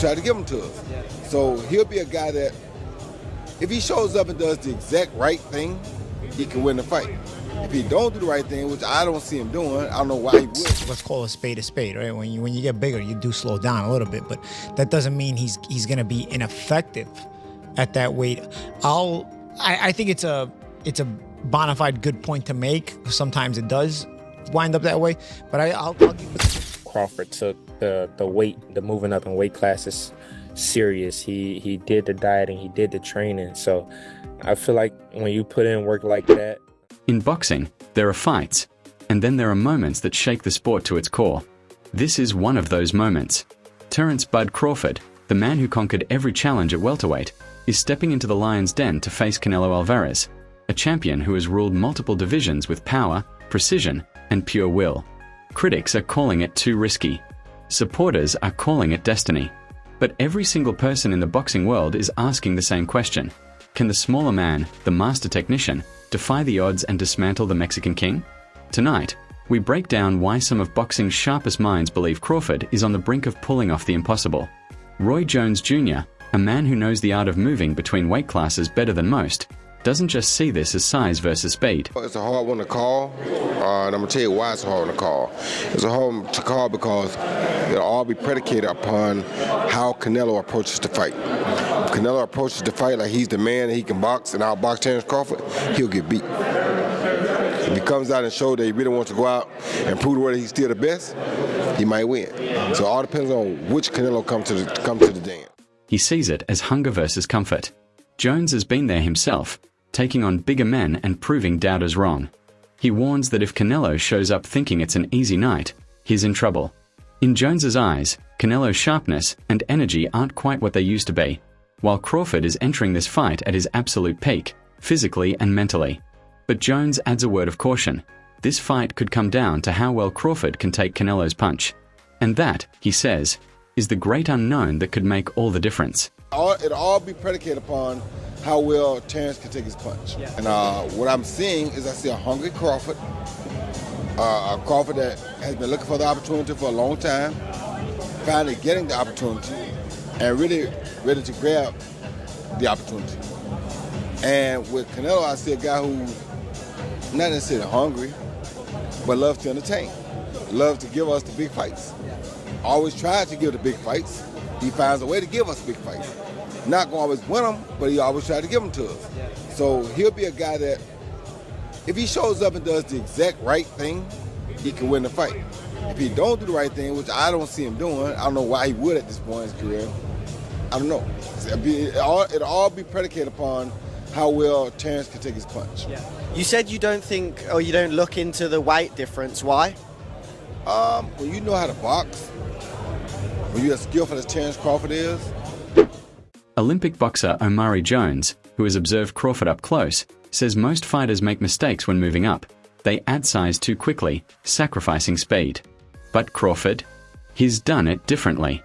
Try to give him to us. So he'll be a guy that, if he shows up and does the exact right thing, he can win the fight. If he don't do the right thing, which I don't see him doing, I don't know why he would. Let's call a spade, right? When you get bigger, you do slow down a little bit, but that doesn't mean he's going to be ineffective at that weight. I think it's a bona fide good point to make. Sometimes it does wind up that way, but I'll give it. Crawford took the moving up in weight classes serious. He did the dieting, he did the training. So I feel like when you put in work like that. In boxing, there are fights, and then there are moments that shake the sport to its core. This is one of those moments. Terence "Bud" Crawford, the man who conquered every challenge at welterweight, is stepping into the lion's den to face Canelo Alvarez, a champion who has ruled multiple divisions with power, precision, and pure will. Critics are calling it too risky. Supporters are calling it destiny. But every single person in the boxing world is asking the same question. Can the smaller man, the master technician, defy the odds and dismantle the Mexican king? Tonight, we break down why some of boxing's sharpest minds believe Crawford is on the brink of pulling off the impossible. Roy Jones Jr., a man who knows the art of moving between weight classes better than most, doesn't just see this as size versus speed. It's a hard one to call, and I'm going to tell you why it's a hard one to call. It's a hard one to call because it'll all be predicated upon how Canelo approaches the fight. If Canelo approaches the fight like he's the man and he can box and outbox Terence Crawford, he'll get beat. If he comes out and shows that he really wants to go out and prove the world that he's still the best, he might win. So it all depends on which Canelo comes to the den. He sees it as hunger versus comfort. Jones has been there himself, taking on bigger men and proving doubters wrong. He warns that if Canelo shows up thinking it's an easy night, he's in trouble. In Jones's eyes, Canelo's sharpness and energy aren't quite what they used to be, while Crawford is entering this fight at his absolute peak, physically and mentally. But Jones adds a word of caution. This fight could come down to how well Crawford can take Canelo's punch. And that, he says, is the great unknown that could make all the difference. It'll all be predicated upon how well Terence can take his punch. Yeah. And what I'm seeing is I see a hungry Crawford, a Crawford that has been looking for the opportunity for a long time, finally getting the opportunity, and really ready to grab the opportunity. And with Canelo, I see a guy who not necessarily hungry, but loves to entertain, loves to give us the big fights. Always tries to give the big fights. He finds a way to give us big fights. Not gonna always win them, but he always tries to give them to us. So he'll be a guy that, if he shows up and does the exact right thing, he can win the fight. If he don't do the right thing, which I don't see him doing, I don't know why he would at this point in his career. I don't know. It'll all be predicated upon how well Terence can take his punch. Yeah. You said you don't think, or you don't look into the weight difference. Why? When you know how to box, when you're as skillful as Terence Crawford is. Olympic boxer Omari Jones, who has observed Crawford up close, says most fighters make mistakes when moving up. They add size too quickly, sacrificing speed. But Crawford? He's done it differently.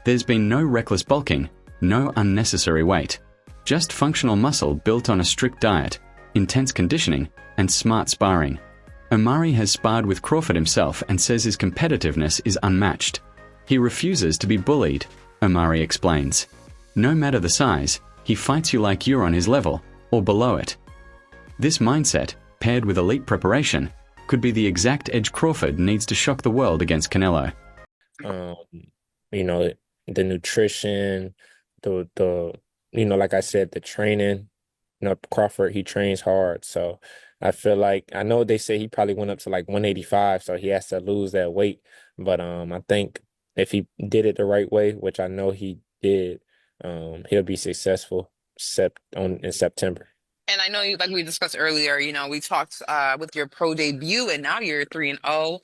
There's been no reckless bulking, no unnecessary weight. Just functional muscle built on a strict diet, intense conditioning, and smart sparring. Omari has sparred with Crawford himself and says his competitiveness is unmatched. He refuses to be bullied, Omari explains. No matter the size, he fights you like you're on his level, or below it. This mindset, paired with elite preparation, could be the exact edge Crawford needs to shock the world against Canelo. The nutrition, like I said, the training. Crawford, he trains hard, so I feel like, I know they say he probably went up to like 185, so he has to lose that weight. But I think if he did it the right way, which I know he did, he'll be successful in September. And I know, like we discussed earlier, we talked with your pro debut, and now you're 3-0.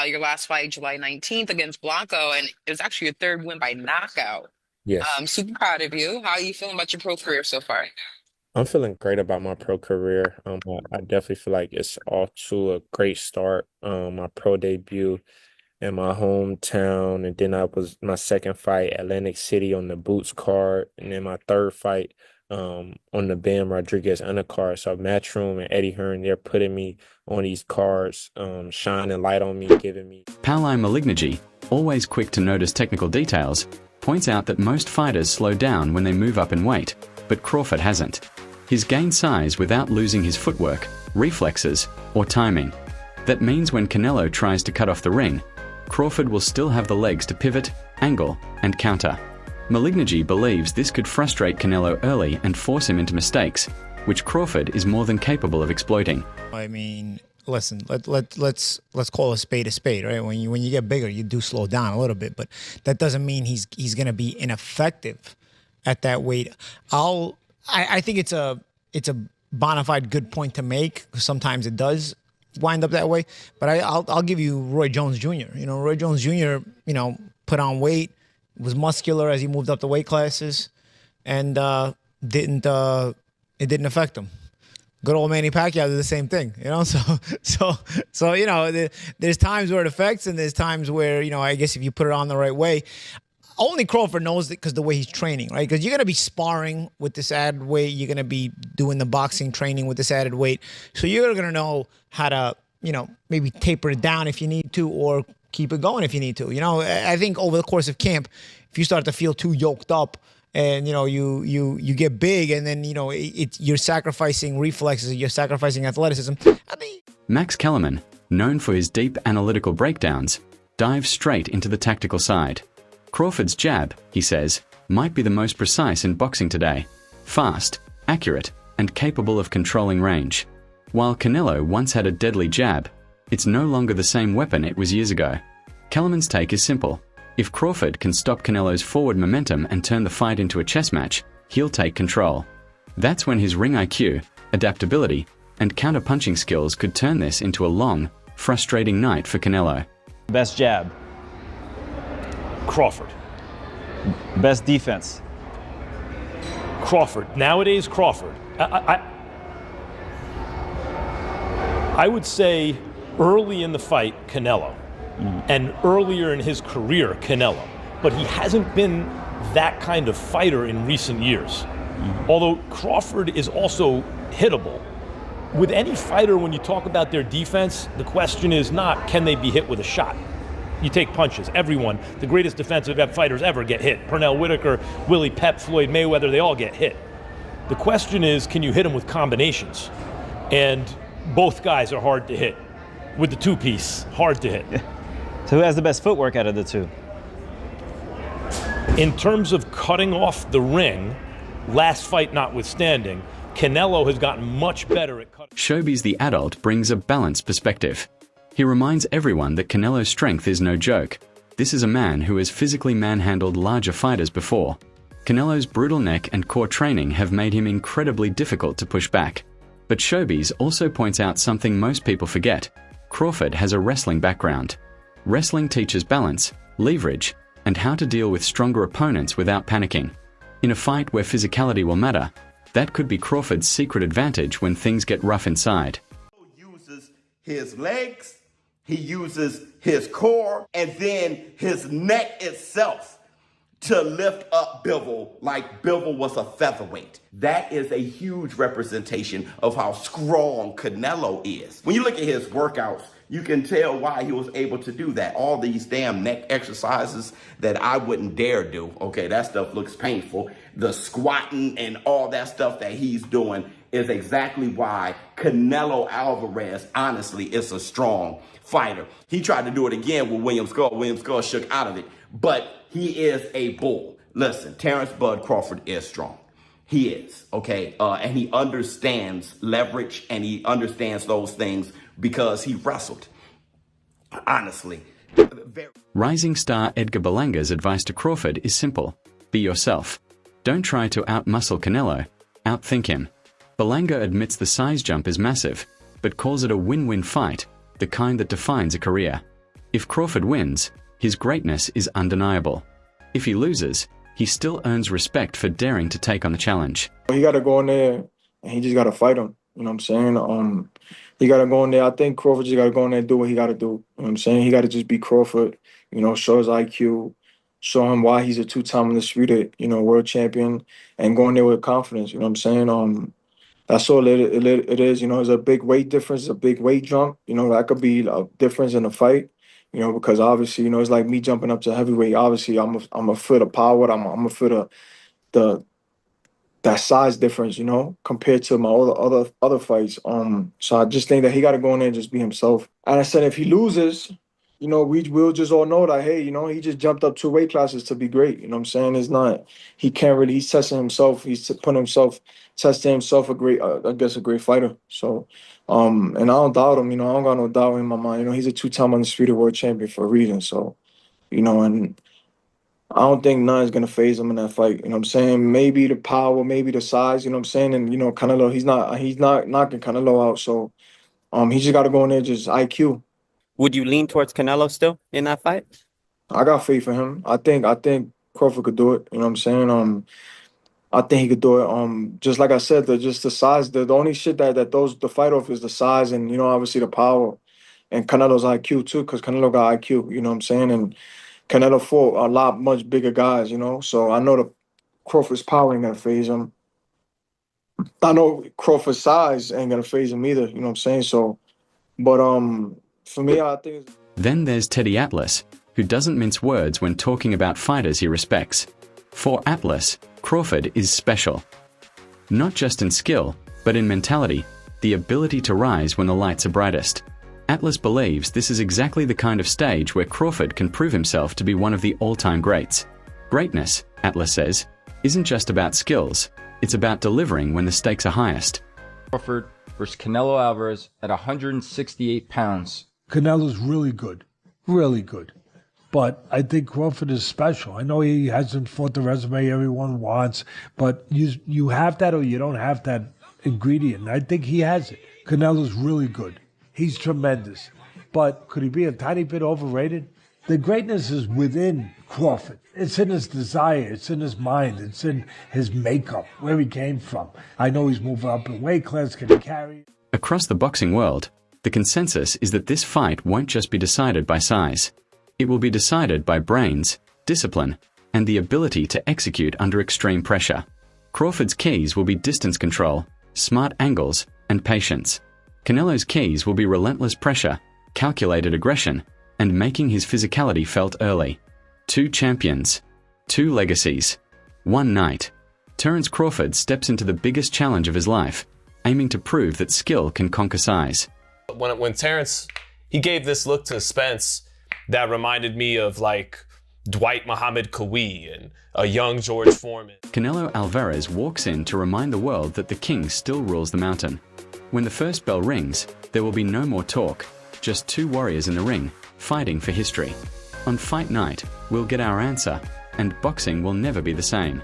Your last fight, July 19th against Blanco, and it was actually your third win by knockout. Yes. Super proud of you. How are you feeling about your pro career so far? I'm feeling great about my pro career. I definitely feel like it's off to a great start. My pro debut in my hometown, and then I was my second fight, Atlantic City, on the Boots card, and then my third fight on the Bam Rodriguez undercard. So Matchroom and Eddie Hearn, they're putting me on these cards, shining light on me, giving me. Pauline Malignaggi, always quick to notice technical details, points out that most fighters slow down when they move up in weight, but Crawford hasn't. He's gained size without losing his footwork, reflexes, or timing. That means when Canelo tries to cut off the ring, Crawford will still have the legs to pivot, angle, and counter. Malignaggi believes this could frustrate Canelo early and force him into mistakes, which Crawford is more than capable of exploiting. I mean, listen, let's call a spade, right? When you get bigger, you do slow down a little bit, but that doesn't mean he's going to be ineffective at that weight. I think it's a bona fide good point to make. Sometimes it does wind up that way, but I'll give you Roy Jones Jr. You know, Roy Jones Jr. Put on weight, was muscular as he moved up the weight classes, and it didn't affect him. Good old Manny Pacquiao did the same thing, So there's times where it affects, and there's times where I guess if you put it on the right way. Only Crawford knows it because the way he's training, right? Because you're going to be sparring with this added weight. You're going to be doing the boxing training with this added weight. So you're going to know how to, maybe taper it down if you need to, or keep it going if you need to. I think over the course of camp, if you start to feel too yoked up and, you get big and then, you're sacrificing reflexes, you're sacrificing athleticism. Max Kellerman, known for his deep analytical breakdowns, dives straight into the tactical side. Crawford's jab, he says, might be the most precise in boxing today. Fast, accurate, and capable of controlling range. While Canelo once had a deadly jab, it's no longer the same weapon it was years ago. Kellerman's take is simple. If Crawford can stop Canelo's forward momentum and turn the fight into a chess match, he'll take control. That's when his ring IQ, adaptability, and counter-punching skills could turn this into a long, frustrating night for Canelo. Best jab? Crawford. Best defense? Crawford. Nowadays, Crawford. I would say early in the fight, Canelo. And earlier in his career, Canelo. But he hasn't been that kind of fighter in recent years. Although Crawford is also hittable. With any fighter, when you talk about their defense, the question is not, can they be hit with a shot? You take punches. Everyone, the greatest defensive fighters ever get hit. Pernell Whitaker, Willie Pep, Floyd Mayweather, they all get hit. The question is, can you hit them with combinations? And both guys are hard to hit. With the two-piece, hard to hit. So who has the best footwork out of the two? In terms of cutting off the ring, last fight notwithstanding, Canelo has gotten much better at cutting. Shobi's the adult brings a balanced perspective. He reminds everyone that Canelo's strength is no joke. This is a man who has physically manhandled larger fighters before. Canelo's brutal neck and core training have made him incredibly difficult to push back. But Shobi's also points out something most people forget. Crawford has a wrestling background. Wrestling teaches balance, leverage, and how to deal with stronger opponents without panicking. In a fight where physicality will matter, that could be Crawford's secret advantage when things get rough inside. He uses his legs, he uses his core, and then his neck itself to lift up Bivol like Bivol was a featherweight. That is a huge representation of how strong Canelo is. When you look at his workouts, you can tell why he was able to do that. All these damn neck exercises that I wouldn't dare do. Okay, that stuff looks painful. The squatting and all that stuff that he's doing is exactly why Canelo Alvarez, honestly, is a strong fighter. He tried to do it again with William Skull. William Skull shook out of it, but he is a bull. Listen, Terence Bud Crawford is strong. He is, okay? And he understands leverage and he understands those things because he wrestled. Honestly. Rising star Edgar Berlanga's advice to Crawford is simple. Be yourself. Don't try to outmuscle Canelo. Outthink him. Berlanga admits the size jump is massive, but calls it a win-win fight, the kind that defines a career. If Crawford wins, his greatness is undeniable. If he loses, he still earns respect for daring to take on the challenge. He got to go in there and he just got to fight him. You know what I'm saying? He got to go in there. I think Crawford just got to go in there and do what he got to do. You know what I'm saying? He got to just be Crawford, show his IQ, show him why he's a two-time undisputed, world champion, and go in there with confidence. You know what I'm saying? That's all it is. There's a big weight difference, a big weight jump. That could be a difference in the fight. You know, because obviously, you know, it's like me jumping up to heavyweight. Obviously, I'm a foot of power. I'm a foot of the that size difference, you know, compared to my other fights. So I just think that he got to go in there and just be himself. And I said, if he loses, you know, we'll just all know that, hey, you know, he just jumped up 2 weight classes to be great. You know what I'm saying? It's not, he can't really, he's testing himself. He's putting himself, testing himself a great, I guess, a great fighter. So, and I don't doubt him. You know, I don't got no doubt in my mind. You know, he's a 2-time undisputed world champion for a reason. So, you know, and I don't think none's gonna phase him in that fight. You know what I'm saying? Maybe the power, maybe the size, you know what I'm saying? And you know, Canelo, he's not knocking Canelo out. So he just gotta go in there just IQ. Would you lean towards Canelo still in that fight? I got faith in him. I think Crawford could do it. You know what I'm saying? I think he could do it. Just like I said, just the size, the only shit that throws the fight off is the size and, you know, obviously the power. And Canelo's IQ too, because Canelo got IQ, you know what I'm saying? And Canelo fought a lot much bigger guys, you know. So I know the Crawford's power ain't gonna phase him. I know Crawford's size ain't gonna phase him either, you know what I'm saying? So, but for me, I think. Then there's Teddy Atlas, who doesn't mince words when talking about fighters he respects. For Atlas, Crawford is special. Not just in skill, but in mentality, the ability to rise when the lights are brightest. Atlas believes this is exactly the kind of stage where Crawford can prove himself to be one of the all-time greats. Greatness, Atlas says, isn't just about skills, it's about delivering when the stakes are highest. Crawford versus Canelo Alvarez at 168 pounds. Canelo's really good, really good. But I think Crawford is special. I know he hasn't fought the resume everyone wants, but you have that or you don't have that ingredient. I think he has it. Canelo's really good. He's tremendous. But could he be a tiny bit overrated? The greatness is within Crawford. It's in his desire. It's in his mind. It's in his makeup, where he came from. I know he's moving up in weight class. Can he carry? Across the boxing world, the consensus is that this fight won't just be decided by size. It will be decided by brains, discipline, and the ability to execute under extreme pressure. Crawford's keys will be distance control, smart angles, and patience. Canelo's keys will be relentless pressure, calculated aggression, and making his physicality felt early. 2 champions, 2 legacies, 1 night. Terence Crawford steps into the biggest challenge of his life, aiming to prove that skill can conquer size. When Terence, he gave this look to Spence that reminded me of like Dwight Muhammad Qawi and a young George Foreman. Canelo Alvarez walks in to remind the world that the king still rules the mountain. When the first bell rings, there will be no more talk, just 2 warriors in the ring, fighting for history. On fight night, we'll get our answer, and boxing will never be the same.